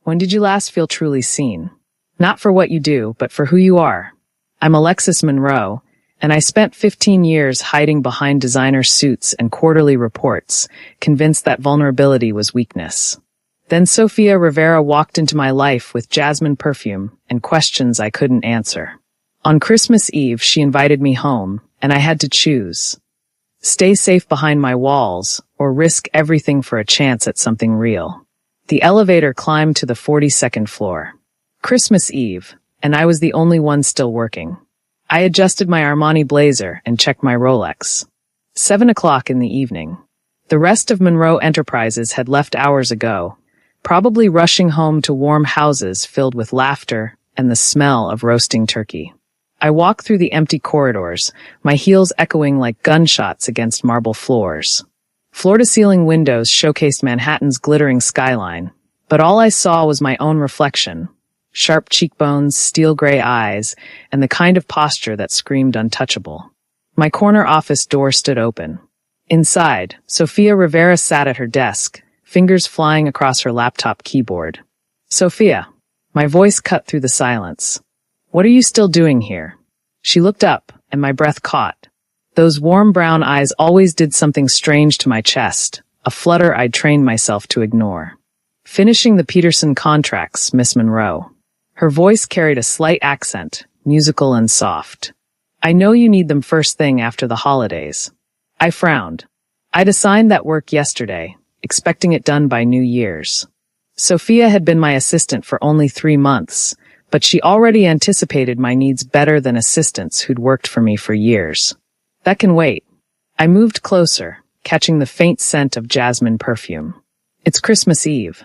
When did you last feel truly seen? Not for what you do, but for who you are. I'm Alexis Monroe, and I spent 15 years hiding behind designer suits and quarterly reports, convinced that vulnerability was weakness. Then Sofia Rivera walked into my life with jasmine perfume and questions I couldn't answer. On Christmas Eve, she invited me home, and I had to choose. Stay safe behind my walls, or risk everything for a chance at something real. The elevator climbed to the 42nd floor. Christmas Eve, and I was the only one still working. I adjusted my Armani blazer and checked my Rolex. 7 o'clock in the evening. The rest of Monroe Enterprises had left hours ago, probably rushing home to warm houses filled with laughter and the smell of roasting turkey. I walked through the empty corridors, my heels echoing like gunshots against marble floors. Floor-to-ceiling windows showcased Manhattan's glittering skyline, but all I saw was my own reflection. Sharp cheekbones, steel gray eyes, and the kind of posture that screamed untouchable. My corner office door stood open. Inside, Sofia Rivera sat at her desk, fingers flying across her laptop keyboard. "Sofia." My voice cut through the silence. "What are you still doing here?" She looked up, and my breath caught. Those warm brown eyes always did something strange to my chest, a flutter I'd trained myself to ignore. "Finishing the Peterson contracts, Miss Monroe." Her voice carried a slight accent, musical and soft. "I know you need them first thing after the holidays." I frowned. I'd assigned that work yesterday, expecting it done by New Year's. Sofia had been my assistant for only 3 months, but she already anticipated my needs better than assistants who'd worked for me for years. "That can wait." I moved closer, catching the faint scent of jasmine perfume. "It's Christmas Eve."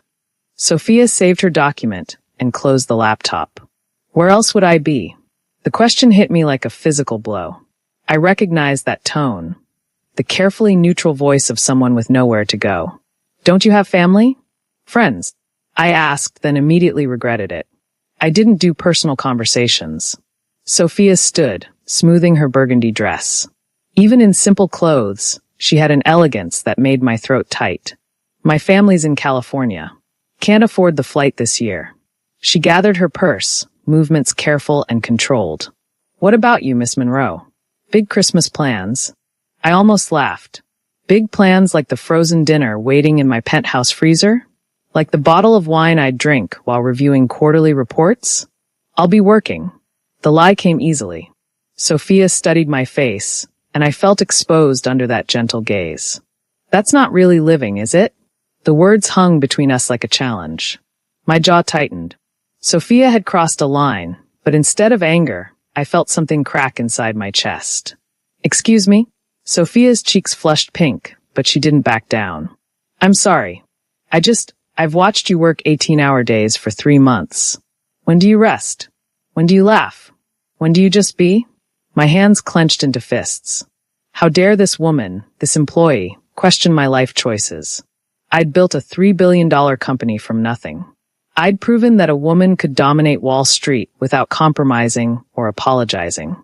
Sofia saved her document and closed the laptop. Where else would I be? The question hit me like a physical blow. I recognized that tone, the carefully neutral voice of someone with nowhere to go. "Don't you have family? Friends?" I asked, then immediately regretted it. I didn't do personal conversations. Sofia stood, smoothing her burgundy dress. Even in simple clothes, she had an elegance that made my throat tight. "My family's in California. Can't afford the flight this year." She gathered her purse, movements careful and controlled. "What about you, Miss Monroe? Big Christmas plans?" I almost laughed. Big plans like the frozen dinner waiting in my penthouse freezer? Like the bottle of wine I'd drink while reviewing quarterly reports? "I'll be working." The lie came easily. Sofia studied my face, and I felt exposed under that gentle gaze. "That's not really living, is it?" The words hung between us like a challenge. My jaw tightened. Sofia had crossed a line, but instead of anger, I felt something crack inside my chest. "Excuse me?" Sofia's cheeks flushed pink, but she didn't back down. "I'm sorry. I've watched you work 18-hour days for 3 months. When do you rest? When do you laugh? When do you just be?" My hands clenched into fists. How dare this woman, this employee, question my life choices? I'd built a $3 billion company from nothing. I'd proven that a woman could dominate Wall Street without compromising or apologizing.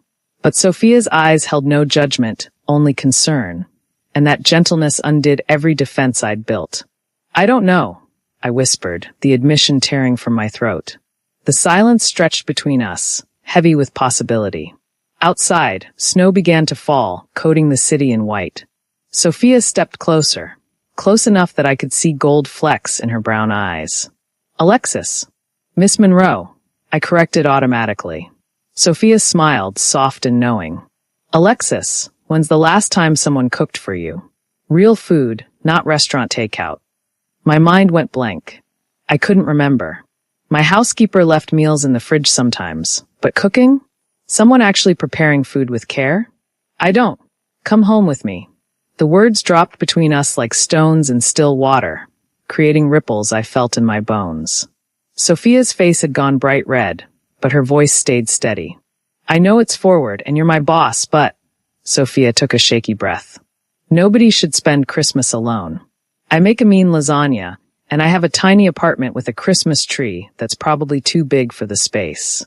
But Sofia's eyes held no judgment, only concern, and that gentleness undid every defense I'd built. "I don't know," I whispered, the admission tearing from my throat. The silence stretched between us, heavy with possibility. Outside, snow began to fall, coating the city in white. Sofia stepped closer, close enough that I could see gold flecks in her brown eyes. "Alexis." "Miss Monroe," I corrected automatically. Sofia smiled, soft and knowing. "Alexis, when's the last time someone cooked for you? Real food, not restaurant takeout." My mind went blank. I couldn't remember. My housekeeper left meals in the fridge sometimes, but cooking? Someone actually preparing food with care? "I don't. Come home with me." The words dropped between us like stones in still water, creating ripples I felt in my bones. Sofia's face had gone bright red, but her voice stayed steady. "I know it's forward and you're my boss, but—" Sofia took a shaky breath. "Nobody should spend Christmas alone. I make a mean lasagna, and I have a tiny apartment with a Christmas tree that's probably too big for the space."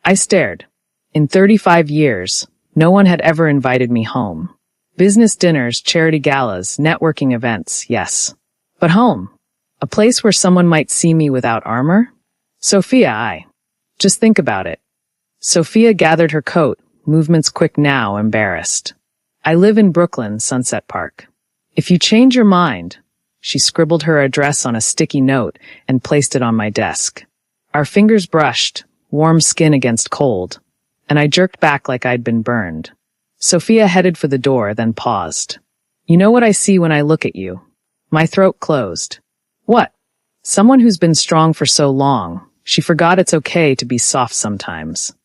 I stared. In 35 years, no one had ever invited me home. Business dinners, charity galas, networking events, yes. But home? A place where someone might see me without armor? Sophia. Just think about it. Sophia gathered her coat, movements quick now, embarrassed. I live in Brooklyn, Sunset Park. If you change your mind. She scribbled her address on a sticky note and placed it on my desk. Our fingers brushed, warm skin against cold, and I jerked back like I'd been burned. Sophia headed for the door, then paused. You know what I see when I look at you? My throat closed. What? Someone who's been strong for so long, she forgot it's okay to be soft sometimes.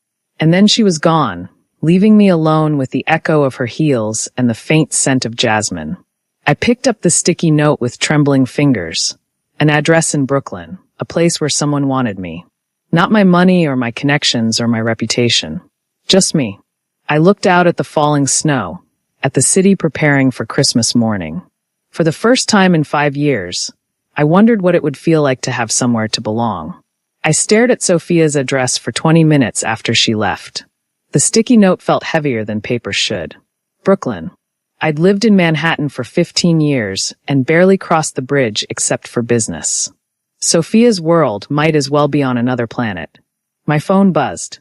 And then she was gone, leaving me alone with the echo of her heels and the faint scent of jasmine. I picked up the sticky note with trembling fingers. An address in Brooklyn, a place where someone wanted me. Not my money or my connections or my reputation. Just me. I looked out at the falling snow, at the city preparing for Christmas morning. For the first time in 5 years, I wondered what it would feel like to have somewhere to belong. I stared at Sophia's address for 20 minutes after she left. The sticky note felt heavier than paper should. Brooklyn. I'd lived in Manhattan for 15 years and barely crossed the bridge except for business. Sophia's world might as well be on another planet. My phone buzzed.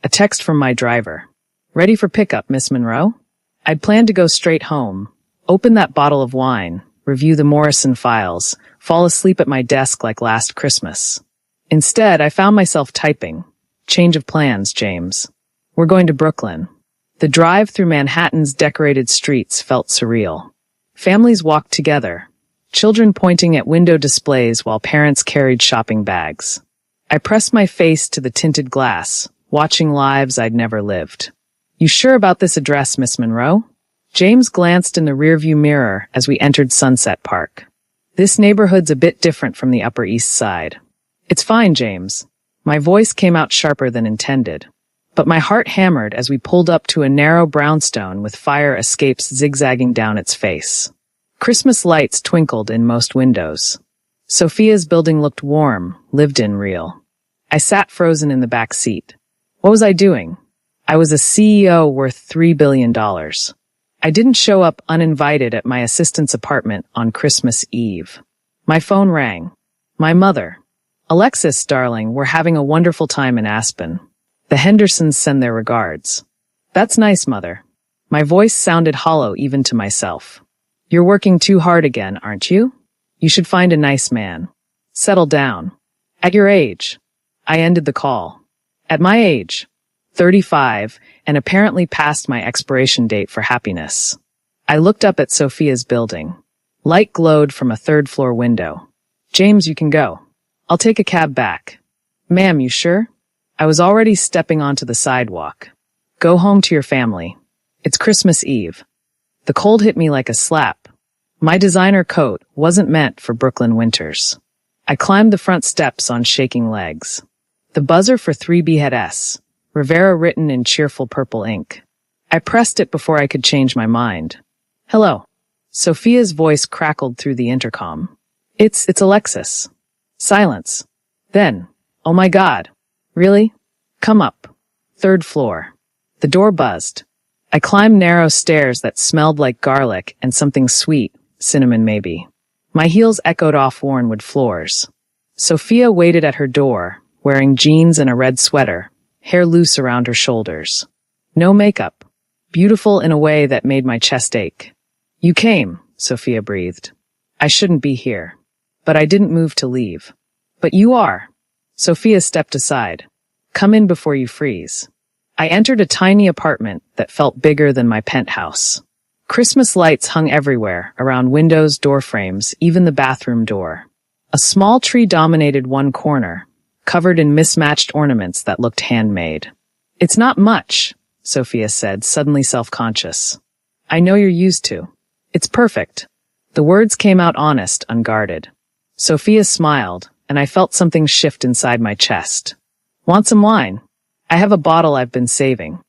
A text from my driver. Ready for pickup, Miss Monroe? I'd planned to go straight home, open that bottle of wine, review the Morrison files, fall asleep at my desk like last Christmas. Instead, I found myself typing. Change of plans, James. We're going to Brooklyn. The drive through Manhattan's decorated streets felt surreal. Families walked together, children pointing at window displays while parents carried shopping bags. I pressed my face to the tinted glass, watching lives I'd never lived. You sure about this address, Miss Monroe? James glanced in the rearview mirror as we entered Sunset Park. This neighborhood's a bit different from the Upper East Side. It's fine, James. My voice came out sharper than intended. But my heart hammered as we pulled up to a narrow brownstone with fire escapes zigzagging down its face. Christmas lights twinkled in most windows. Sophia's building looked warm, lived in real. I sat frozen in the back seat. What was I doing? I was a CEO worth $3 billion. I didn't show up uninvited at my assistant's apartment on Christmas Eve. My phone rang. My mother. Alexis, darling, we're having a wonderful time in Aspen. The Hendersons send their regards. That's nice, Mother. My voice sounded hollow even to myself. You're working too hard again, aren't you? You should find a nice man. Settle down. At your age. I ended the call. At my age. 35, and apparently past my expiration date for happiness. I looked up at Sophia's building. Light glowed from a third-floor window. James, you can go. I'll take a cab back. Ma'am, you sure? I was already stepping onto the sidewalk. Go home to your family. It's Christmas Eve. The cold hit me like a slap. My designer coat wasn't meant for Brooklyn winters. I climbed the front steps on shaking legs. The buzzer for 3B had S. Rivera written in cheerful purple ink. I pressed it before I could change my mind. Hello. Sophia's voice crackled through the intercom. It's Alexis. Silence. Then, oh my God. Really? Come up. 3rd floor. The door buzzed. I climbed narrow stairs that smelled like garlic and something sweet, cinnamon maybe. My heels echoed off worn-wood floors. Sophia waited at her door, wearing jeans and a red sweater, hair loose around her shoulders. No makeup. Beautiful in a way that made my chest ache. You came, Sophia breathed. I shouldn't be here. But I didn't move to leave. But you are. Sophia stepped aside. Come in before you freeze. I entered a tiny apartment that felt bigger than my penthouse. Christmas lights hung everywhere, around windows, door frames, even the bathroom door. A small tree dominated one corner, covered in mismatched ornaments that looked handmade. It's not much, Sophia said, suddenly self-conscious. I know you're used to. It's perfect. The words came out honest, unguarded. Sophia smiled, and I felt something shift inside my chest. Want some wine? I have a bottle I've been saving.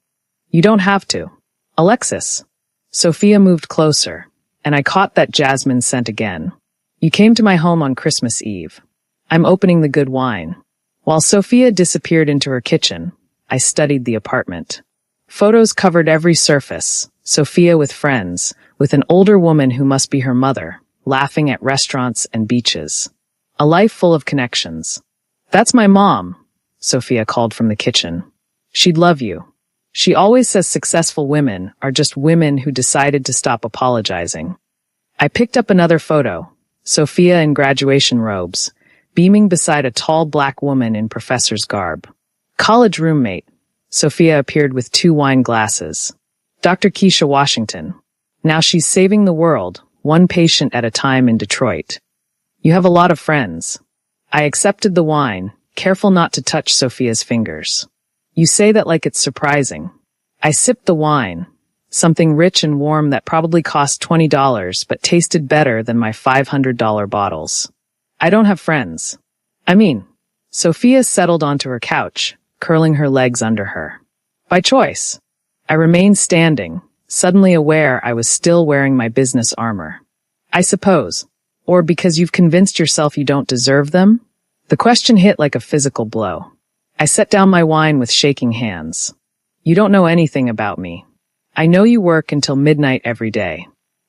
You don't have to. Alexis. Sophia moved closer, and I caught that jasmine scent again. You came to my home on Christmas Eve. I'm opening the good wine. While Sophia disappeared into her kitchen, I studied the apartment. Photos covered every surface, Sophia with friends, with an older woman who must be her mother, laughing at restaurants and beaches. A life full of connections. That's my mom, Sophia called from the kitchen. She'd love you. She always says successful women are just women who decided to stop apologizing. I picked up another photo, Sophia in graduation robes, beaming beside a tall black woman in professor's garb. College roommate, Sophia appeared with 2 wine glasses. Dr. Keisha Washington. Now she's saving the world, one patient at a time in Detroit. You have a lot of friends. I accepted the wine, careful not to touch Sophia's fingers. You say that like it's surprising. I sipped the wine, something rich and warm that probably cost $20 but tasted better than my $500 bottles. I don't have friends. Sophia settled onto her couch, curling her legs under her. By choice. I remained standing, suddenly aware I was still wearing my business armor. I suppose. Or because you've convinced yourself you don't deserve them? The question hit like a physical blow. I set down my wine with shaking hands. You don't know anything about me. I know you work until midnight every day.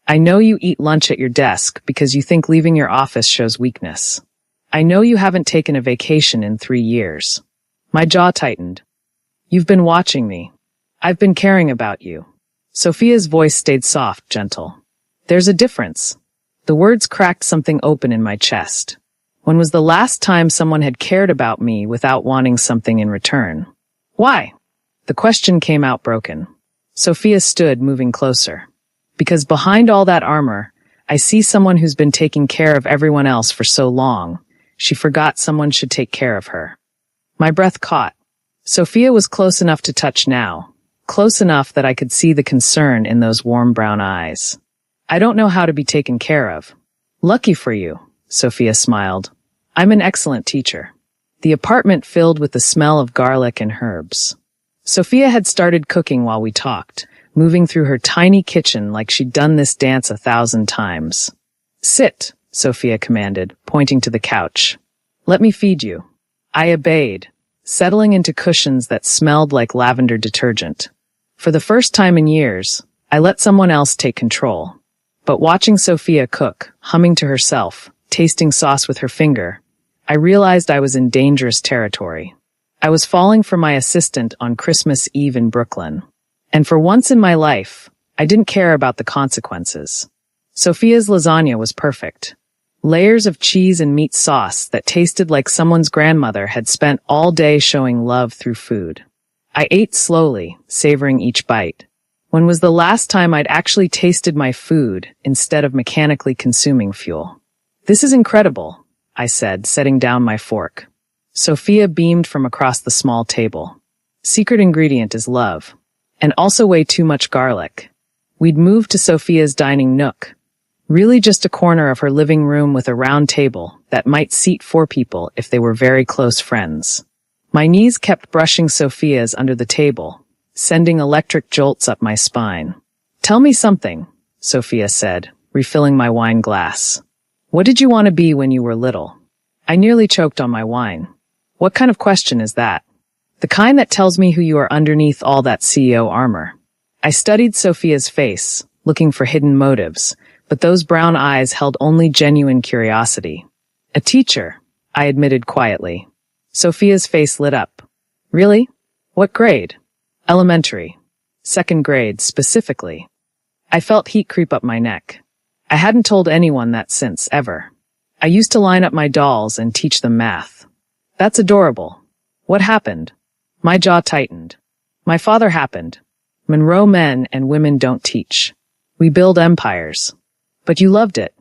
I know you eat lunch at your desk because you think leaving your office shows weakness. I know you haven't taken a vacation in 3 years. My jaw tightened. You've been watching me. I've been caring about you. Sophia's voice stayed soft, gentle. There's a difference. The words cracked something open in my chest. When was the last time someone had cared about me without wanting something in return? Why? The question came out broken. Sophia stood, moving closer. Because behind all that armor, I see someone who's been taking care of everyone else for so long, she forgot someone should take care of her. My breath caught. Sophia was close enough to touch now, close enough that I could see the concern in those warm brown eyes. I don't know how to be taken care of. Lucky for you, Sophia smiled. I'm an excellent teacher. The apartment filled with the smell of garlic and herbs. Sophia had started cooking while we talked, moving through her tiny kitchen like she'd done this dance 1,000 times. Sit, Sophia commanded, pointing to the couch. Let me feed you. I obeyed, settling into cushions that smelled like lavender detergent. For the first time in years, I let someone else take control. But watching Sophia cook, humming to herself, tasting sauce with her finger, I realized I was in dangerous territory. I was falling for my assistant on Christmas Eve in Brooklyn. And for once in my life, I didn't care about the consequences. Sophia's lasagna was perfect. Layers of cheese and meat sauce that tasted like someone's grandmother had spent all day showing love through food. I ate slowly, savoring each bite. When was the last time I'd actually tasted my food instead of mechanically consuming fuel? This is incredible, I said, setting down my fork. Sophia beamed from across the small table. Secret ingredient is love. And also way too much garlic. We'd moved to Sophia's dining nook. Really just a corner of her living room with a round table that might seat 4 people if they were very close friends. My knees kept brushing Sophia's under the table, sending electric jolts up my spine. Tell me something, Sophia said, refilling my wine glass. What did you want to be when you were little? I nearly choked on my wine. What kind of question is that? The kind that tells me who you are underneath all that CEO armor. I studied Sophia's face, looking for hidden motives, but those brown eyes held only genuine curiosity. A teacher, I admitted quietly. Sophia's face lit up. Really? What grade? Elementary. 2nd grade, specifically. I felt heat creep up my neck. I hadn't told anyone that since, ever. I used to line up my dolls and teach them math. That's adorable. What happened? My jaw tightened. My father happened. Monroe men and women don't teach. We build empires. But you loved it.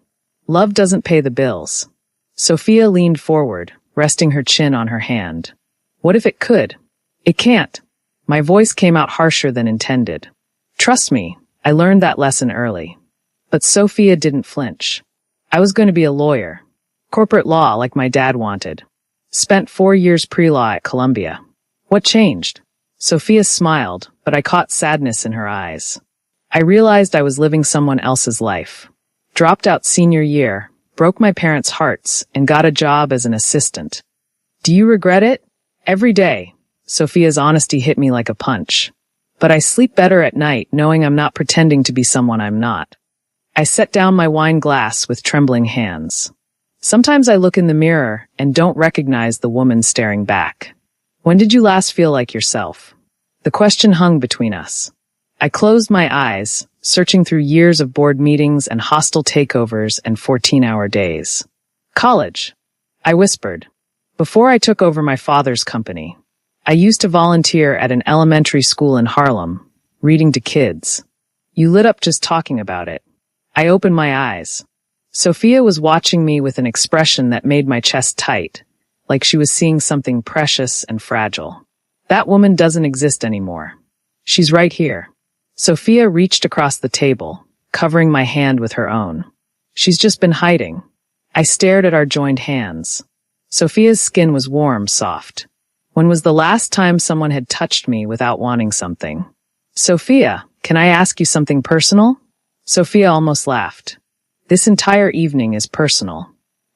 Love doesn't pay the bills. Sophia leaned forward, resting her chin on her hand. What if it could? It can't. My voice came out harsher than intended. Trust me, I learned that lesson early. But Sophia didn't flinch. I was going to be a lawyer. Corporate law like my dad wanted. Spent 4 years pre-law at Columbia. What changed? Sophia smiled, but I caught sadness in her eyes. I realized I was living someone else's life. Dropped out senior year, broke my parents' hearts, and got a job as an assistant. Do you regret it? Every day. Sophia's honesty hit me like a punch. But I sleep better at night knowing I'm not pretending to be someone I'm not. I set down my wine glass with trembling hands. Sometimes I look in the mirror and don't recognize the woman staring back. When did you last feel like yourself? The question hung between us. I closed my eyes, searching through years of board meetings and hostile takeovers and 14-hour days. College, I whispered. Before I took over my father's company, I used to volunteer at an elementary school in Harlem, reading to kids. You lit up just talking about it. I opened my eyes. Sophia was watching me with an expression that made my chest tight, like she was seeing something precious and fragile. That woman doesn't exist anymore. She's right here. Sophia reached across the table, covering my hand with her own. She's just been hiding. I stared at our joined hands. Sophia's skin was warm, soft. When was the last time someone had touched me without wanting something? Sophia, can I ask you something personal? Sophia almost laughed. This entire evening is personal.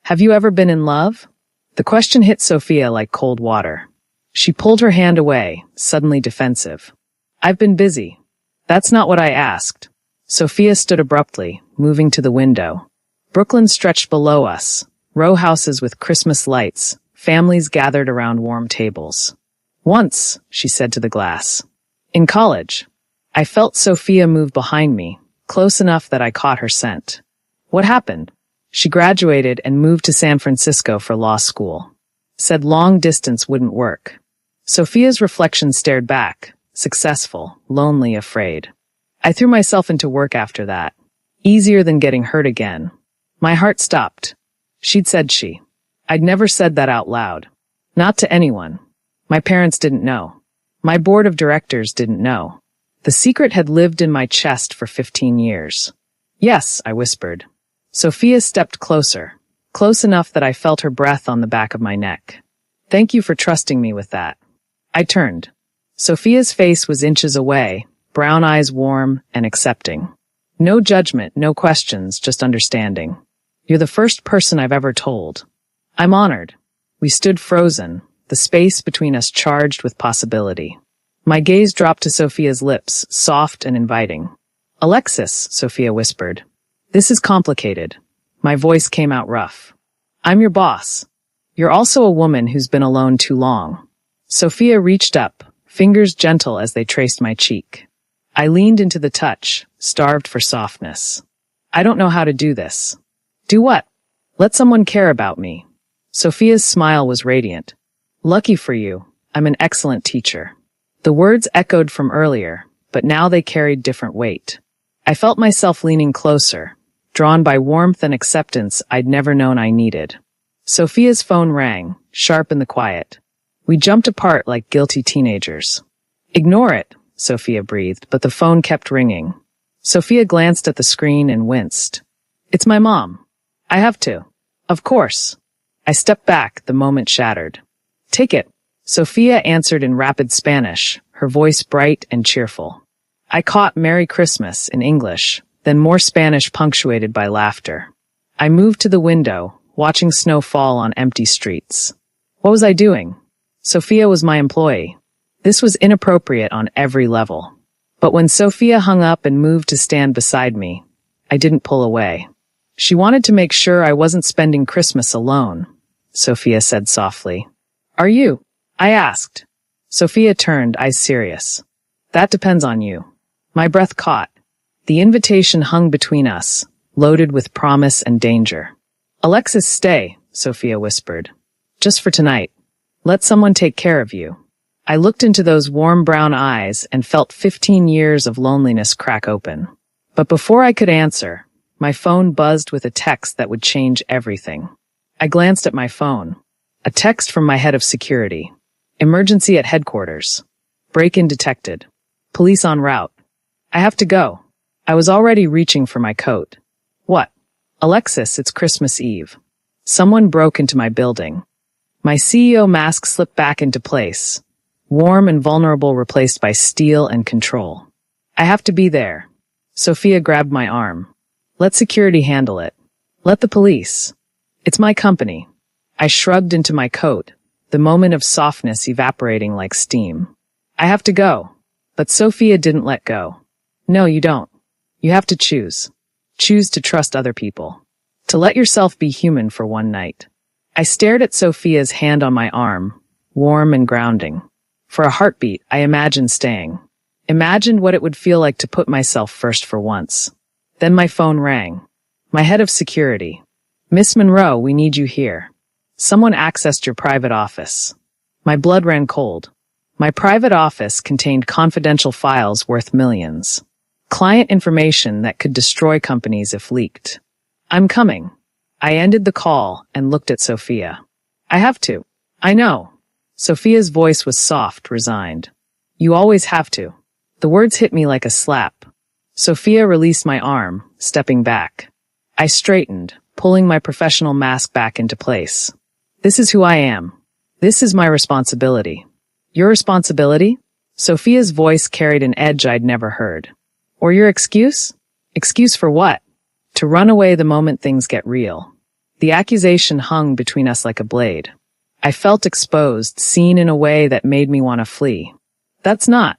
Have you ever been in love? The question hit Sophia like cold water. She pulled her hand away, suddenly defensive. I've been busy. That's not what I asked. Sophia stood abruptly, moving to the window. Brooklyn stretched below us, row houses with Christmas lights, families gathered around warm tables. Once, she said to the glass. In college. I felt Sophia move behind me, close enough that I caught her scent. What happened? She graduated and moved to San Francisco for law school. Said long distance wouldn't work. Sophia's reflection stared back. Successful, lonely, afraid. I threw myself into work after that. Easier than getting hurt again. My heart stopped. She'd said she. I'd never said that out loud. Not to anyone. My parents didn't know. My board of directors didn't know. The secret had lived in my chest for 15 years. Yes, I whispered. Sophia stepped closer, close enough that I felt her breath on the back of my neck. Thank you for trusting me with that. I turned. Sophia's face was inches away, brown eyes warm and accepting. No judgment, no questions, just understanding. You're the first person I've ever told. I'm honored. We stood frozen, the space between us charged with possibility. My gaze dropped to Sophia's lips, soft and inviting. Alexis, Sophia whispered. This is complicated. My voice came out rough. I'm your boss. You're also a woman who's been alone too long. Sophia reached up, fingers gentle as they traced my cheek. I leaned into the touch, starved for softness. I don't know how to do this. Do what? Let someone care about me. Sophia's smile was radiant. Lucky for you, I'm an excellent teacher. The words echoed from earlier, but now they carried different weight. I felt myself leaning closer, drawn by warmth and acceptance I'd never known I needed. Sophia's phone rang, sharp in the quiet. We jumped apart like guilty teenagers. Ignore it, Sophia breathed, but the phone kept ringing. Sophia glanced at the screen and winced. It's my mom. I have to. Of course. I stepped back, the moment shattered. Take it. Sophia answered in rapid Spanish, her voice bright and cheerful. I caught Merry Christmas in English, then more Spanish punctuated by laughter. I moved to the window, watching snow fall on empty streets. What was I doing? Sophia was my employee. This was inappropriate on every level. But when Sophia hung up and moved to stand beside me, I didn't pull away. She wanted to make sure I wasn't spending Christmas alone, Sophia said softly. Are you? I asked. Sophia turned, eyes serious. That depends on you. My breath caught. The invitation hung between us, loaded with promise and danger. Alexis, stay, Sophia whispered. Just for tonight. Let someone take care of you. I looked into those warm brown eyes and felt 15 years of loneliness crack open. But before I could answer, my phone buzzed with a text that would change everything. I glanced at my phone. A text from my head of security. Emergency at headquarters. Break-in detected. Police en route. I have to go. I was already reaching for my coat. What? Alexis, it's Christmas Eve. Someone broke into my building. My CEO mask slipped back into place. Warm and vulnerable replaced by steel and control. I have to be there. Sophia grabbed my arm. Let security handle it. Let the police. It's my company. I shrugged into my coat, the moment of softness evaporating like steam. I have to go. But Sophia didn't let go. No, you don't. You have to choose. Choose to trust other people. To let yourself be human for one night. I stared at Sophia's hand on my arm, warm and grounding. For a heartbeat, I imagined staying. Imagined what it would feel like to put myself first for once. Then my phone rang. My head of security. Miss Monroe, we need you here. Someone accessed your private office. My blood ran cold. My private office contained confidential files worth millions. Client information that could destroy companies if leaked. I'm coming. I ended the call and looked at Sophia. I have to. I know. Sophia's voice was soft, resigned. You always have to. The words hit me like a slap. Sophia released my arm, stepping back. I straightened, pulling my professional mask back into place. This is who I am. This is my responsibility. Your responsibility? Sophia's voice carried an edge I'd never heard. Or your excuse? Excuse for what? To run away the moment things get real. The accusation hung between us like a blade. I felt exposed, seen in a way that made me want to flee. That's not.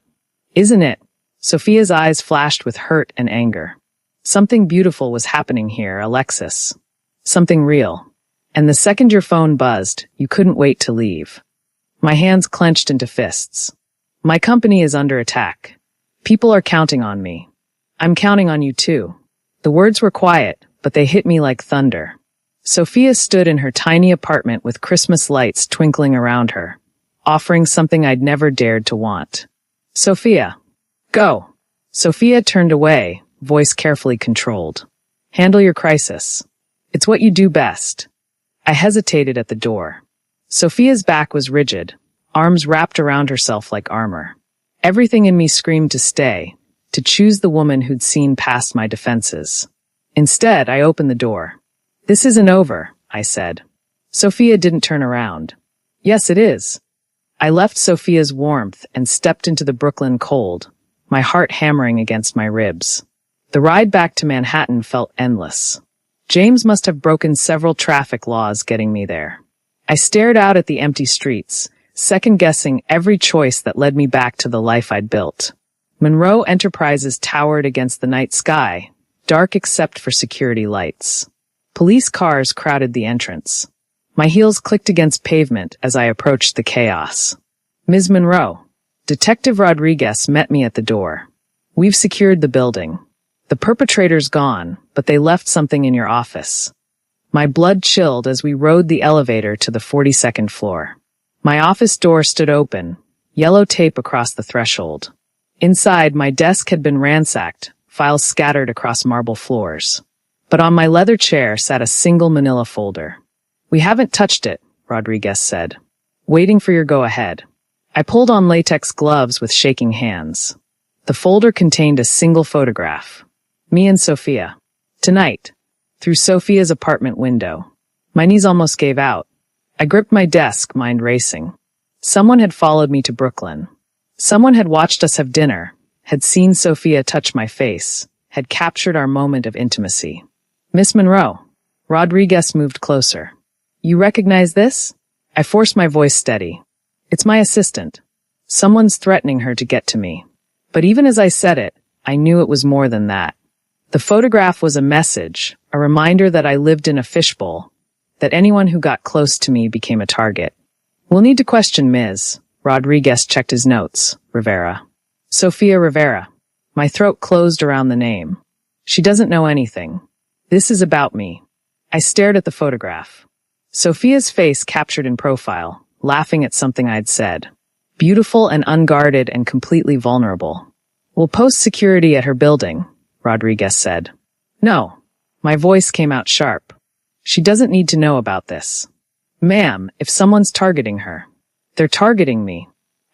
Isn't it? Sophia's eyes flashed with hurt and anger. Something beautiful was happening here, Alexis. Something real. And the second your phone buzzed, you couldn't wait to leave. My hands clenched into fists. My company is under attack. People are counting on me. I'm counting on you too. The words were quiet, but they hit me like thunder. Sophia stood in her tiny apartment with Christmas lights twinkling around her, offering something I'd never dared to want. Sophia. Go. Sophia turned away, voice carefully controlled. Handle your crisis. It's what you do best. I hesitated at the door. Sophia's back was rigid, arms wrapped around herself like armor. Everything in me screamed to stay, to choose the woman who'd seen past my defenses. Instead, I opened the door. This isn't over, I said. Sophia didn't turn around. Yes, it is. I left Sophia's warmth and stepped into the Brooklyn cold, my heart hammering against my ribs. The ride back to Manhattan felt endless. James must have broken several traffic laws getting me there. I stared out at the empty streets, second-guessing every choice that led me back to the life I'd built. Monroe Enterprises towered against the night sky, dark except for security lights. Police cars crowded the entrance. My heels clicked against pavement as I approached the chaos. Ms. Monroe. Detective Rodriguez met me at the door. We've secured the building. The perpetrator's gone, but they left something in your office. My blood chilled as we rode the elevator to the 42nd floor. My office door stood open, yellow tape across the threshold. Inside, my desk had been ransacked, files scattered across marble floors. But on my leather chair sat a single manila folder. We haven't touched it, Rodriguez said. Waiting for your go-ahead. I pulled on latex gloves with shaking hands. The folder contained a single photograph. Me and Sophia. Tonight. Through Sophia's apartment window. My knees almost gave out. I gripped my desk, mind racing. Someone had followed me to Brooklyn. Someone had watched us have dinner, had seen Sophia touch my face, had captured our moment of intimacy. Miss Monroe. Rodriguez moved closer. You recognize this? I forced my voice steady. It's my assistant. Someone's threatening her to get to me. But even as I said it, I knew it was more than that. The photograph was a message, a reminder that I lived in a fishbowl, that anyone who got close to me became a target. We'll need to question Ms. Rodriguez checked his notes. Rivera. Sophia Rivera. My throat closed around the name. She doesn't know anything. This is about me. I stared at the photograph. Sophia's face captured in profile, laughing at something I'd said. Beautiful and unguarded and completely vulnerable. We'll post security at her building, Rodriguez said. No. My voice came out sharp. She doesn't need to know about this. Ma'am, if someone's targeting her. They're targeting me.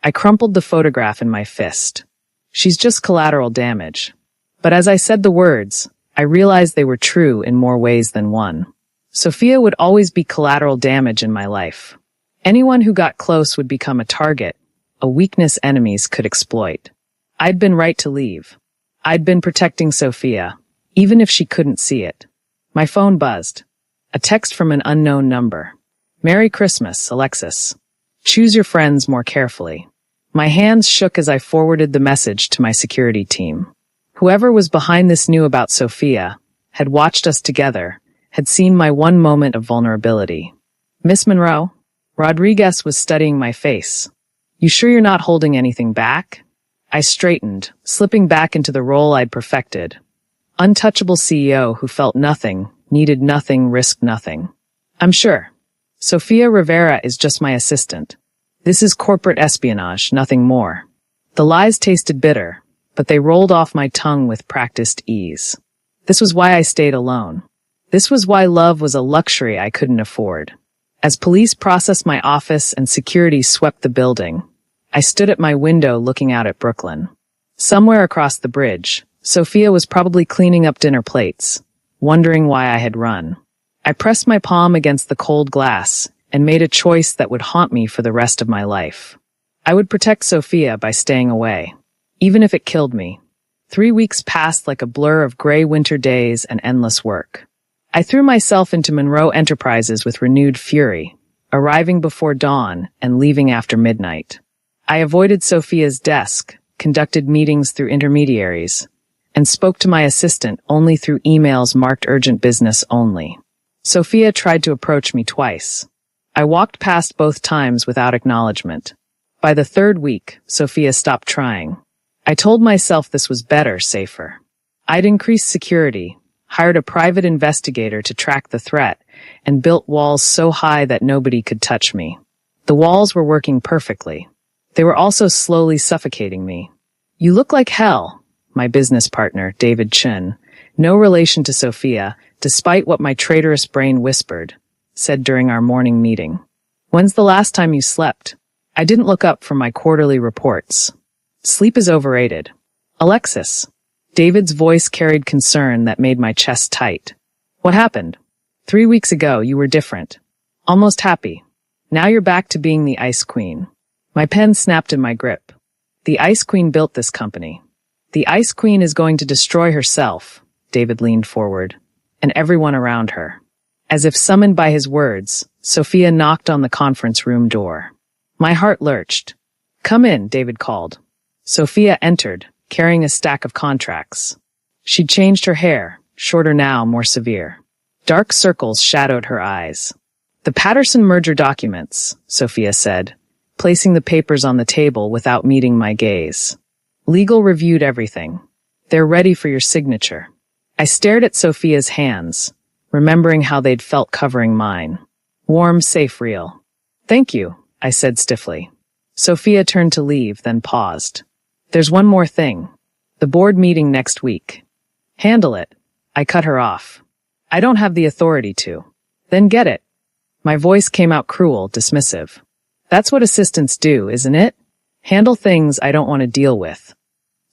I crumpled the photograph in my fist. She's just collateral damage. But as I said the words, I realized they were true in more ways than one. Sophia would always be collateral damage in my life. Anyone who got close would become a target, a weakness enemies could exploit. I'd been right to leave. I'd been protecting Sophia, even if she couldn't see it. My phone buzzed. A text from an unknown number. Merry Christmas, Alexis. Choose your friends more carefully. My hands shook as I forwarded the message to my security team. Whoever was behind this knew about Sophia, had watched us together, had seen my one moment of vulnerability. Miss Monroe? Rodriguez was studying my face. You sure you're not holding anything back? I straightened, slipping back into the role I'd perfected. Untouchable CEO who felt nothing, needed nothing, risked nothing. I'm sure. Sofia Rivera is just my assistant. This is corporate espionage, nothing more. The lies tasted bitter, but they rolled off my tongue with practiced ease. This was why I stayed alone. This was why love was a luxury I couldn't afford. As police processed my office and security swept the building, I stood at my window looking out at Brooklyn. Somewhere across the bridge, Sofia was probably cleaning up dinner plates, wondering why I had run. I pressed my palm against the cold glass and made a choice that would haunt me for the rest of my life. I would protect Sofia by staying away, even if it killed me. 3 weeks passed like a blur of gray winter days and endless work. I threw myself into Monroe Enterprises with renewed fury, arriving before dawn and leaving after midnight. I avoided Sofia's desk, conducted meetings through intermediaries, and spoke to my assistant only through emails marked urgent business only. Sofia tried to approach me twice. I walked past both times without acknowledgement. By the third week, Sofia stopped trying. I told myself this was better, safer. I'd increased security, hired a private investigator to track the threat, and built walls so high that nobody could touch me. The walls were working perfectly. They were also slowly suffocating me. You look like hell, my business partner, David Chun, no relation to Sofia, despite what my traitorous brain whispered, said during our morning meeting. When's the last time you slept? I didn't look up from my quarterly reports. Sleep is overrated. Alexis. David's voice carried concern that made my chest tight. What happened? 3 weeks ago, you were different. Almost happy. Now you're back to being the Ice Queen. My pen snapped in my grip. The Ice Queen built this company. The Ice Queen is going to destroy herself, David leaned forward, and everyone around her. As if summoned by his words, Sofia knocked on the conference room door. My heart lurched. Come in, David called. Sofia entered, carrying a stack of contracts. She'd changed her hair, shorter now, more severe. Dark circles shadowed her eyes. The Patterson merger documents, Sofia said, placing the papers on the table without meeting my gaze. Legal reviewed everything. They're ready for your signature. I stared at Sofia's hands, remembering how they'd felt covering mine. Warm, safe, real. Thank you, I said stiffly. Sofia turned to leave, then paused. There's one more thing. The board meeting next week. Handle it. I cut her off. I don't have the authority to. Then get it. My voice came out cruel, dismissive. That's what assistants do, isn't it? Handle things I don't want to deal with.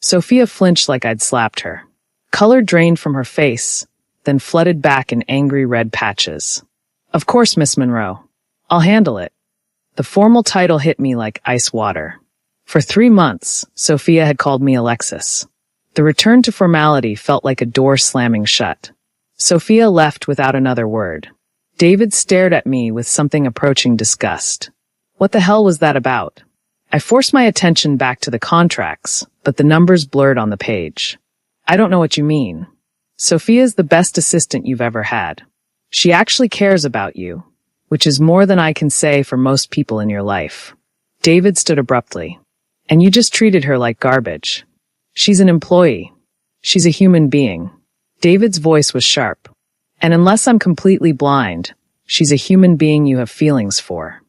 Sofia flinched like I'd slapped her. Color drained from her face, then flooded back in angry red patches. Of course, Miss Monroe. I'll handle it. The formal title hit me like ice water. For 3 months, Sofia had called me Alexis. The return to formality felt like a door slamming shut. Sofia left without another word. David stared at me with something approaching disgust. What the hell was that about? I forced my attention back to the contracts, but the numbers blurred on the page. I don't know what you mean. Sofia's the best assistant you've ever had. She actually cares about you, which is more than I can say for most people in your life. David stood abruptly. And you just treated her like garbage. She's an employee. She's a human being. David's voice was sharp. And unless I'm completely blind, she's a human being you have feelings for.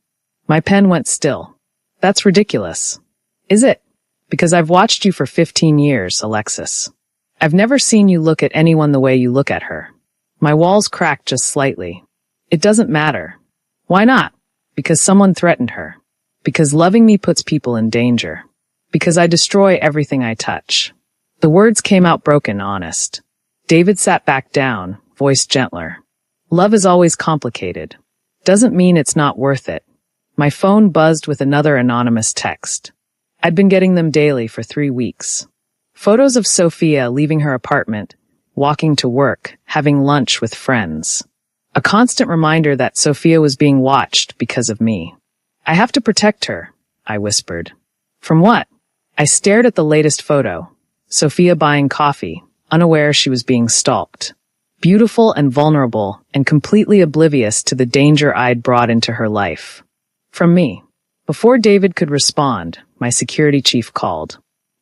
My pen went still. That's ridiculous. Is it? Because I've watched you for 15 years, Alexis. I've never seen you look at anyone the way you look at her. My walls cracked just slightly. It doesn't matter. Why not? Because someone threatened her. Because loving me puts people in danger. Because I destroy everything I touch. The words came out broken, honest. David sat back down, voice gentler. Love is always complicated. Doesn't mean it's not worth it. My phone buzzed with another anonymous text. I'd been getting them daily for 3 weeks. Photos of Sofia leaving her apartment, walking to work, having lunch with friends. A constant reminder that Sofia was being watched because of me. I have to protect her, I whispered. From what? I stared at the latest photo. Sofia buying coffee, unaware she was being stalked. beautiful and vulnerable, and completely oblivious to the danger I'd brought into her life. From me. Before David could respond, my security chief called.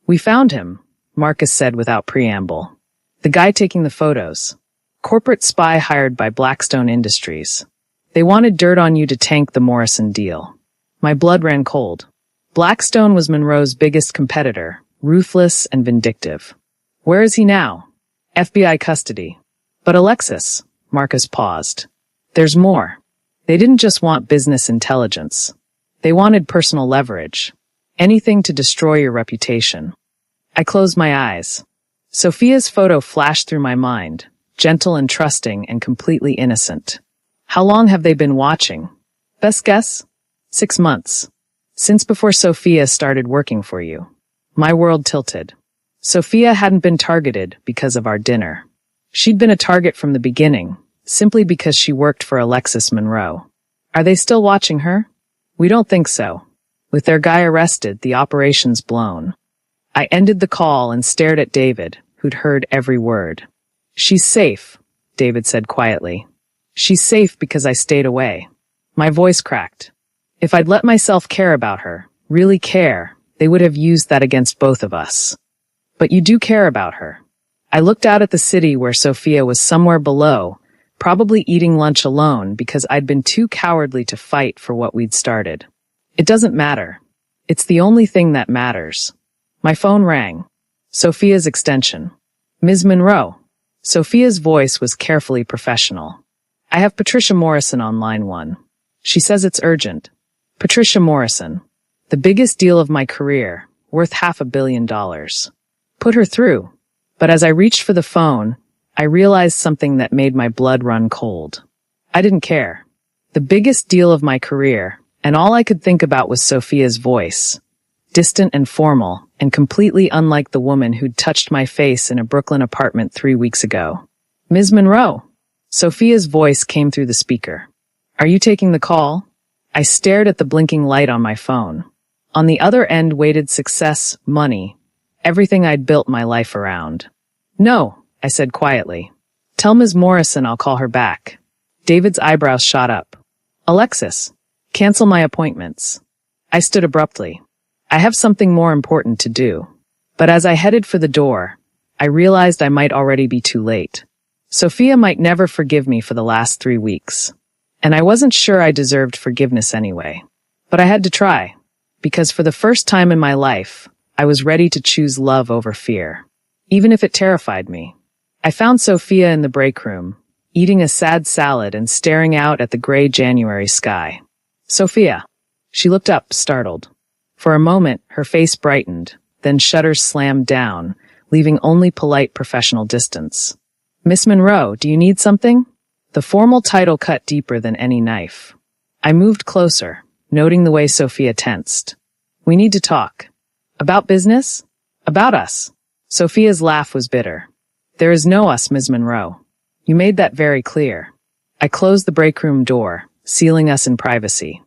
"We found him," Marcus said without preamble. "The guy taking the photos. Corporate spy hired by Blackstone Industries. They wanted dirt on you to tank the Morrison deal." My blood ran cold. Blackstone was Monroe's biggest competitor, ruthless and vindictive. "Where is he now?" "FBI custody." "But Alexis," Marcus paused. "There's more. They didn't just want business intelligence. They wanted personal leverage. Anything to destroy your reputation." I closed my eyes. Sophia's photo flashed through my mind, gentle and trusting and completely innocent. "How long have they been watching?" "Best guess? 6 months. Since before Sophia started working for you." My world tilted. Sophia hadn't been targeted because of our dinner. She'd been a target from the beginning, simply because she worked for Alexis Monroe. "Are they still watching her?" "We don't think so. With their guy arrested, the operation's blown." I ended the call and stared at David, who'd heard every word. "She's safe," David said quietly. "She's safe because I stayed away." My voice cracked. If I'd let myself care about her, really care, they would have used that against both of us. "But you do care about her." I looked out at the city where Sophia was somewhere below, probably eating lunch alone because I'd been too cowardly to fight for what we'd started. "It doesn't matter. It's the only thing that matters." My phone rang. Sophia's extension. "Ms. Monroe." Sophia's voice was carefully professional. "I have Patricia Morrison on line 1. She says it's urgent." Patricia Morrison. The biggest deal of my career, worth $500 million. Put her through. But as I reached for the phone, I realized something that made my blood run cold. I didn't care. The biggest deal of my career, and all I could think about was Sophia's voice. Distant and formal, and completely unlike the woman who'd touched my face in a Brooklyn apartment 3 weeks ago. "Ms. Monroe." Sophia's voice came through the speaker. "Are you taking the call?" I stared at the blinking light on my phone. On the other end waited success, money, everything I'd built my life around. "No," I said quietly. "Tell Ms. Morrison I'll call her back." David's eyebrows shot up. "Alexis, cancel my appointments." I stood abruptly. I have something more important to do. But as I headed for the door, I realized I might already be too late. Sophia might never forgive me for the last 3 weeks. And I wasn't sure I deserved forgiveness anyway. But I had to try. Because for the first time in my life, I was ready to choose love over fear. Even if it terrified me. I found Sophia in the break room, eating a sad salad and staring out at the gray January sky. "Sophia." She looked up, startled. For a moment, her face brightened, then shutters slammed down, leaving only polite professional distance. "Miss Monroe, do you need something?" The formal title cut deeper than any knife. I moved closer, noting the way Sophia tensed. "We need to talk." "About business?" "About us." Sophia's laugh was bitter. "There is no us, Ms. Monroe. You made that very clear." I closed the break room door, sealing us in privacy.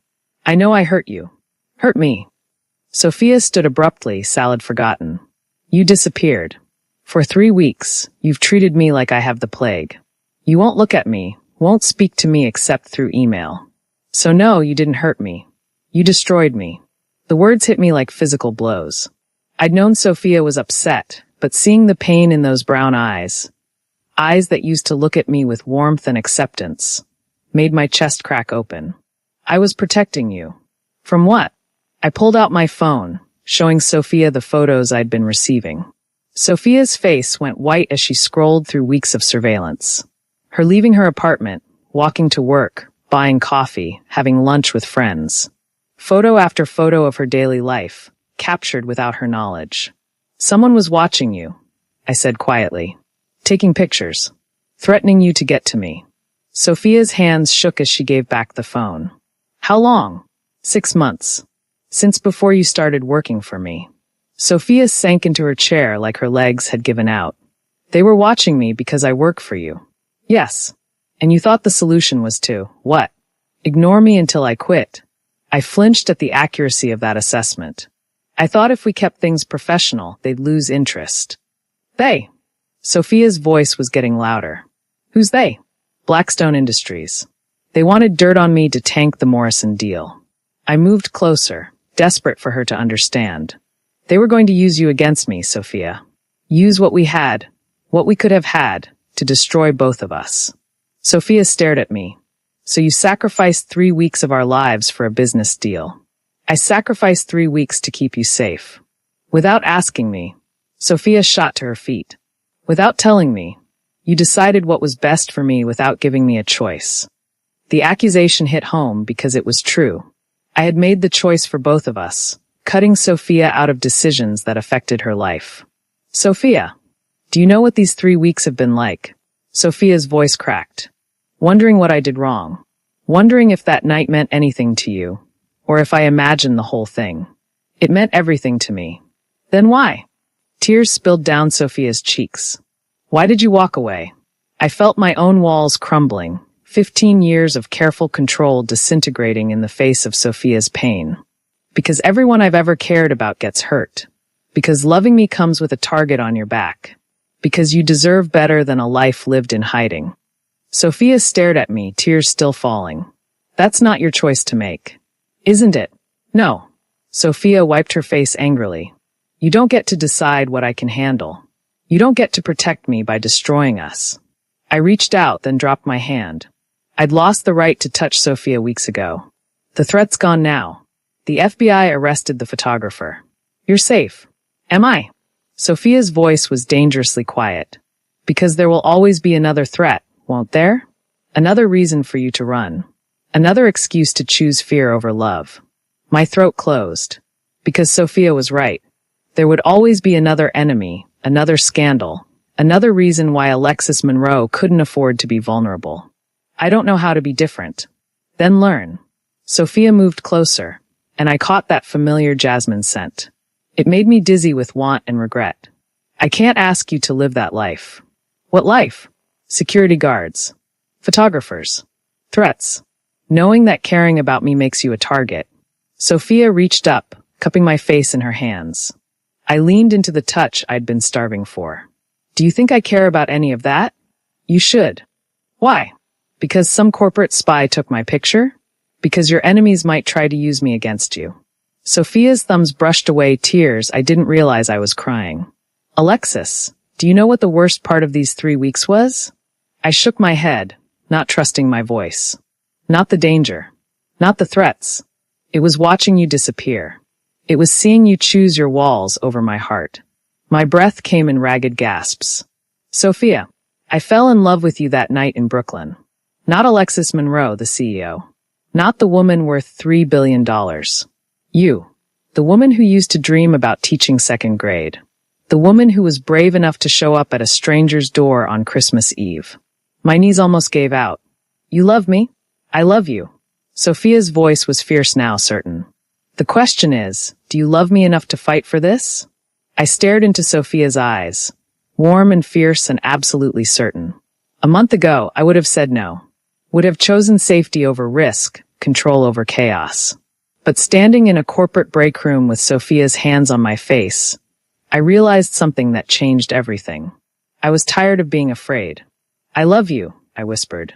"I know I hurt you." "Hurt me." Sophia stood abruptly, salad forgotten. "You disappeared. For 3 weeks, you've treated me like I have the plague. You won't look at me, won't speak to me except through email. So no, you didn't hurt me. You destroyed me." The words hit me like physical blows. I'd known Sophia was upset, but seeing the pain in those brown eyes that used to look at me with warmth and acceptance, made my chest crack open. "I was protecting you." "From what?" I pulled out my phone, showing Sophia the photos I'd been receiving. Sophia's face went white as she scrolled through weeks of surveillance. Her leaving her apartment, walking to work, buying coffee, having lunch with friends. Photo after photo of her daily life, captured without her knowledge. "Someone was watching you," I said quietly. "Taking pictures. Threatening you to get to me." Sophia's hands shook as she gave back the phone. "How long?" 6 months. Since before you started working for me." Sophia sank into her chair like her legs had given out. "They were watching me because I work for you." "Yes. And you thought the solution was to, what? Ignore me until I quit." I flinched at the accuracy of that assessment. I thought if we kept things professional, they'd lose interest. "They." Sophia's voice was getting louder. Who's they? Blackstone Industries. They wanted dirt on me to tank the Morrison deal. I moved closer, desperate for her to understand. They were going to use you against me, Sophia. Use what we had, what we could have had, to destroy both of us. Sophia stared at me. So you sacrificed 3 weeks of our lives for a business deal. I sacrificed 3 weeks to keep you safe. Without asking me, Sophia shot to her feet. Without telling me, you decided what was best for me without giving me a choice. The accusation hit home because it was true. I had made the choice for both of us, cutting Sophia out of decisions that affected her life. Sophia, do you know what these 3 weeks have been like? Sophia's voice cracked. Wondering what I did wrong. Wondering if that night meant anything to you, or if I imagined the whole thing. It meant everything to me. Then why? Tears spilled down Sophia's cheeks. Why did you walk away? I felt my own walls crumbling, 15 years of careful control disintegrating in the face of Sophia's pain. Because everyone I've ever cared about gets hurt. Because loving me comes with a target on your back. Because you deserve better than a life lived in hiding. Sophia stared at me, tears still falling. That's not your choice to make. Isn't it? No. Sophia wiped her face angrily. You don't get to decide what I can handle. You don't get to protect me by destroying us. I reached out, then dropped my hand. I'd lost the right to touch Sophia weeks ago. The threat's gone now. The FBI arrested the photographer. You're safe. Am I? Sophia's voice was dangerously quiet. Because there will always be another threat, won't there? Another reason for you to run. Another excuse to choose fear over love. My throat closed. Because Sophia was right. There would always be another enemy, another scandal, another reason why Alexis Monroe couldn't afford to be vulnerable. I don't know how to be different. Then learn. Sophia moved closer, and I caught that familiar jasmine scent. It made me dizzy with want and regret. I can't ask you to live that life. What life? Security guards. Photographers. Threats. Knowing that caring about me makes you a target. Sophia reached up, cupping my face in her hands. I leaned into the touch I'd been starving for. Do you think I care about any of that? You should. Why? Because some corporate spy took my picture? Because your enemies might try to use me against you. Sophia's thumbs brushed away tears I didn't realize I was crying. Alexis, do you know what the worst part of these 3 weeks was? I shook my head, not trusting my voice. Not the danger. Not the threats. It was watching you disappear. It was seeing you choose your walls over my heart. My breath came in ragged gasps. Sophia, I fell in love with you that night in Brooklyn. Not Alexis Monroe, the CEO. Not the woman worth $3 billion. You. The woman who used to dream about teaching second grade. The woman who was brave enough to show up at a stranger's door on Christmas Eve. My knees almost gave out. You love me? I love you. Sophia's voice was fierce now, certain. The question is, do you love me enough to fight for this? I stared into Sophia's eyes, warm and fierce and absolutely certain. A month ago, I would have said no. Would have chosen safety over risk, control over chaos. But standing in a corporate break room with Sophia's hands on my face, I realized something that changed everything. I was tired of being afraid. I love you, I whispered.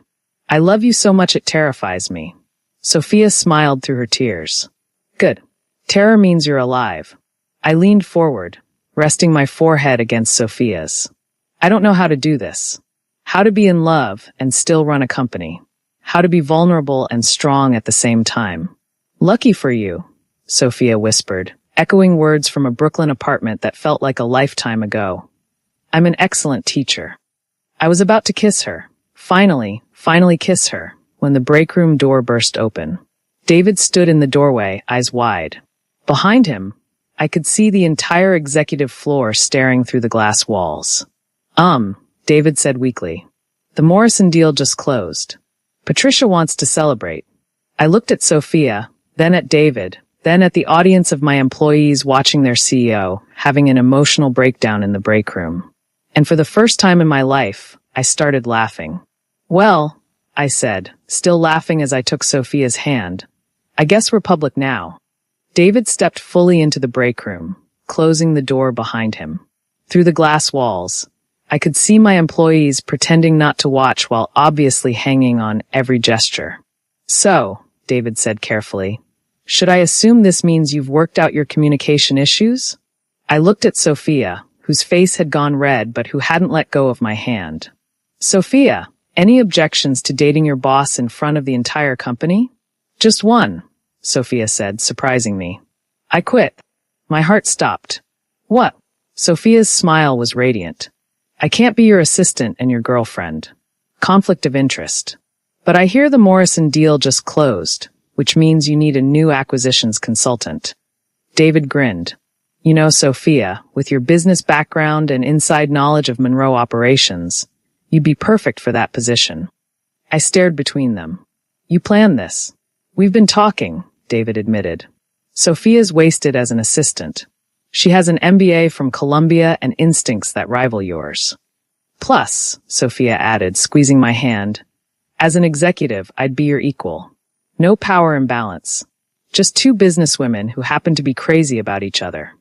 I love you so much it terrifies me. Sophia smiled through her tears. Good. Terror means you're alive. I leaned forward, resting my forehead against Sophia's. I don't know how to do this. How to be in love and still run a company. How to be vulnerable and strong at the same time. Lucky for you, Sophia whispered, echoing words from a Brooklyn apartment that felt like a lifetime ago. I'm an excellent teacher. I was about to kiss her. Finally kiss her, when the break room door burst open. David stood in the doorway, eyes wide. Behind him, I could see the entire executive floor staring through the glass walls. David said weakly. The Morrison deal just closed. Patricia wants to celebrate. I looked at Sophia, then at David, then at the audience of my employees watching their CEO, having an emotional breakdown in the break room. And for the first time in my life, I started laughing. Well, I said, still laughing as I took Sophia's hand. I guess we're public now. David stepped fully into the break room, closing the door behind him. Through the glass walls, I could see my employees pretending not to watch while obviously hanging on every gesture. So, David said carefully, should I assume this means you've worked out your communication issues? I looked at Sophia, whose face had gone red but who hadn't let go of my hand. Sophia, any objections to dating your boss in front of the entire company? Just one, Sophia said, surprising me. I quit. My heart stopped. What? Sophia's smile was radiant. I can't be your assistant and your girlfriend. Conflict of interest. But I hear the Morrison deal just closed, which means you need a new acquisitions consultant. David grinned. You know, Sophia, with your business background and inside knowledge of Monroe operations, you'd be perfect for that position. I stared between them. You planned this. We've been talking, David admitted. Sophia's wasted as an assistant. She has an MBA from Columbia and instincts that rival yours. Plus, Sophia added, squeezing my hand, as an executive, I'd be your equal. No power imbalance. Just two businesswomen who happen to be crazy about each other.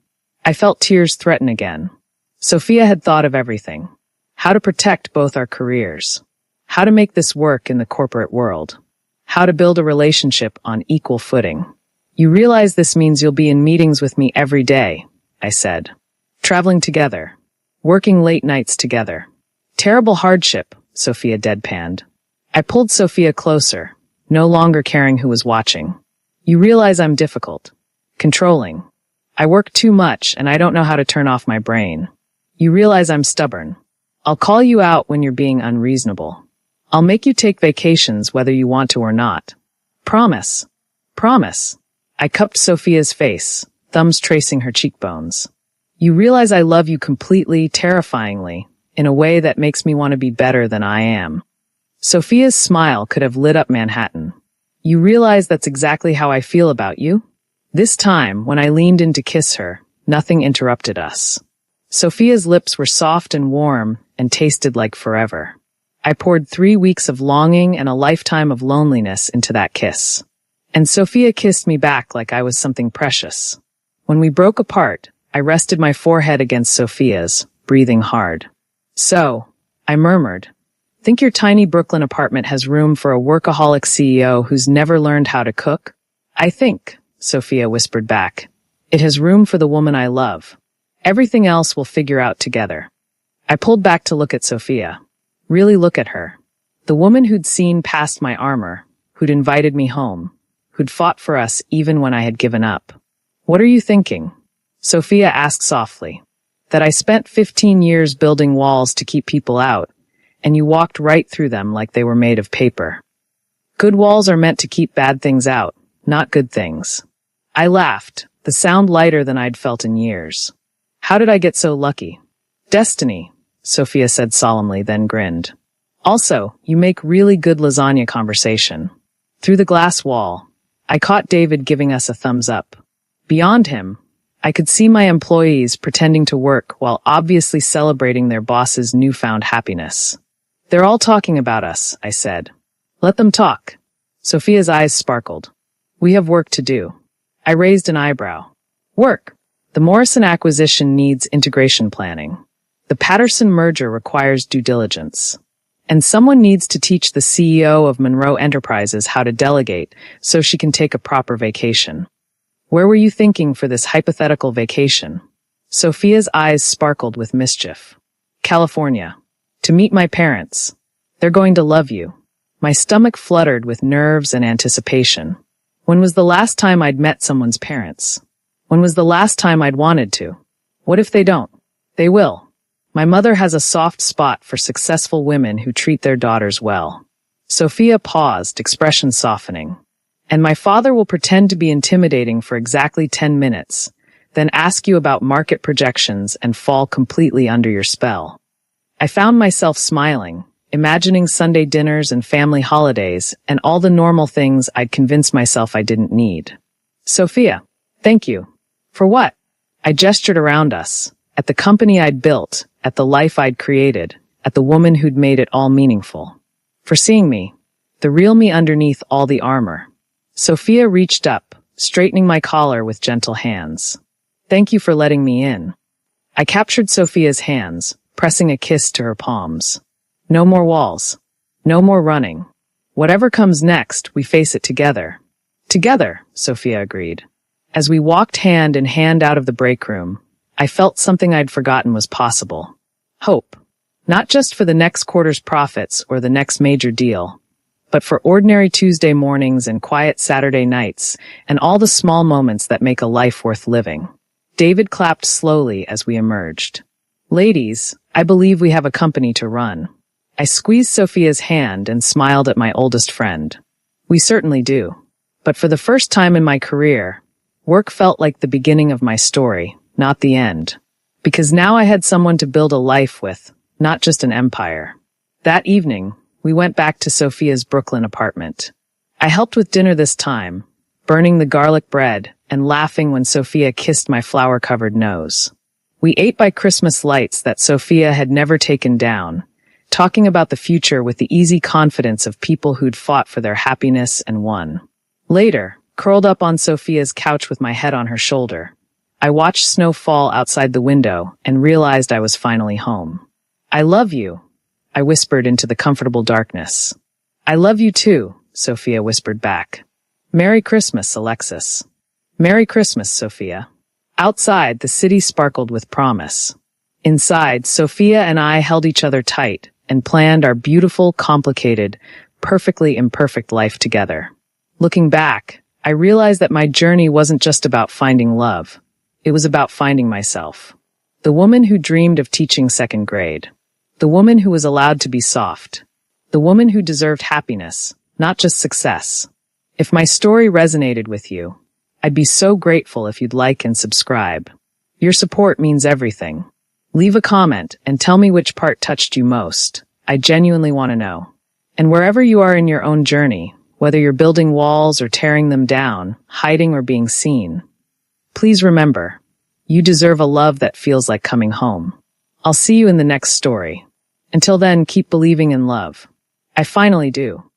I felt tears threaten again. Sophia had thought of everything. How to protect both our careers. How to make this work in the corporate world. How to build a relationship on equal footing. You realize this means you'll be in meetings with me every day, I said. Traveling together. Working late nights together. Terrible hardship, Sophia deadpanned. I pulled Sophia closer, no longer caring who was watching. You realize I'm difficult. Controlling. I work too much and I don't know how to turn off my brain. You realize I'm stubborn. I'll call you out when you're being unreasonable. I'll make you take vacations whether you want to or not. Promise. Promise. I cupped Sophia's face, thumbs tracing her cheekbones. You realize I love you completely, terrifyingly, in a way that makes me want to be better than I am. Sophia's smile could have lit up Manhattan. You realize that's exactly how I feel about you? This time, when I leaned in to kiss her, nothing interrupted us. Sophia's lips were soft and warm and tasted like forever. I poured 3 weeks of longing and a lifetime of loneliness into that kiss. And Sophia kissed me back like I was something precious. When we broke apart, I rested my forehead against Sophia's, breathing hard. So, I murmured, think your tiny Brooklyn apartment has room for a workaholic CEO who's never learned how to cook? I think, Sophia whispered back, it has room for the woman I love. Everything else we'll figure out together. I pulled back to look at Sophia. Really look at her. The woman who'd seen past my armor, who'd invited me home, who'd fought for us even when I had given up. What are you thinking? Sophia asked softly. That I spent 15 years building walls to keep people out, and you walked right through them like they were made of paper. Good walls are meant to keep bad things out, not good things. I laughed, the sound lighter than I'd felt in years. How did I get so lucky? Destiny, Sophia said solemnly, then grinned. Also, you make really good lasagna conversation. Through the glass wall, I caught David giving us a thumbs up. Beyond him, I could see my employees pretending to work while obviously celebrating their boss's newfound happiness. They're all talking about us, I said. Let them talk. Sophia's eyes sparkled. We have work to do. I raised an eyebrow. Work. The Morrison acquisition needs integration planning. The Patterson merger requires due diligence. And someone needs to teach the CEO of Monroe Enterprises how to delegate so she can take a proper vacation. Where were you thinking for this hypothetical vacation? Sophia's eyes sparkled with mischief. California. To meet my parents. They're going to love you. My stomach fluttered with nerves and anticipation. When was the last time I'd met someone's parents? When was the last time I'd wanted to? What if they don't? They will. My mother has a soft spot for successful women who treat their daughters well. Sophia paused, expression softening. And my father will pretend to be intimidating for exactly 10 minutes, then ask you about market projections and fall completely under your spell. I found myself smiling, imagining Sunday dinners and family holidays and all the normal things I'd convinced myself I didn't need. Sophia, thank you. For what? I gestured around us, at the company I'd built, at the life I'd created, at the woman who'd made it all meaningful. For seeing me, the real me underneath all the armor. Sophia reached up, straightening my collar with gentle hands. Thank you for letting me in. I captured Sophia's hands, pressing a kiss to her palms. No more walls. No more running. Whatever comes next, we face it together. Together, Sophia agreed. As we walked hand in hand out of the break room, I felt something I'd forgotten was possible. Hope. Not just for the next quarter's profits or the next major deal, but for ordinary Tuesday mornings and quiet Saturday nights and all the small moments that make a life worth living. David clapped slowly as we emerged. Ladies, I believe we have a company to run. I squeezed Sophia's hand and smiled at my oldest friend. We certainly do. But for the first time in my career, work felt like the beginning of my story, not the end. Because now I had someone to build a life with, not just an empire. That evening, we went back to Sophia's Brooklyn apartment. I helped with dinner this time, burning the garlic bread and laughing when Sophia kissed my flour-covered nose. We ate by Christmas lights that Sophia had never taken down, talking about the future with the easy confidence of people who'd fought for their happiness and won. Later, curled up on Sophia's couch with my head on her shoulder, I watched snow fall outside the window and realized I was finally home. I love you, I whispered into the comfortable darkness. I love you too, Sophia whispered back. Merry Christmas, Alexis. Merry Christmas, Sophia. Outside, the city sparkled with promise. Inside, Sophia and I held each other tight and planned our beautiful, complicated, perfectly imperfect life together. Looking back, I realized that my journey wasn't just about finding love. It was about finding myself. The woman who dreamed of teaching second grade. The woman who was allowed to be soft. The woman who deserved happiness, not just success. If my story resonated with you, I'd be so grateful if you'd like and subscribe. Your support means everything. Leave a comment and tell me which part touched you most. I genuinely want to know. And wherever you are in your own journey, whether you're building walls or tearing them down, hiding or being seen, please remember, you deserve a love that feels like coming home. I'll see you in the next story. Until then, keep believing in love. I finally do.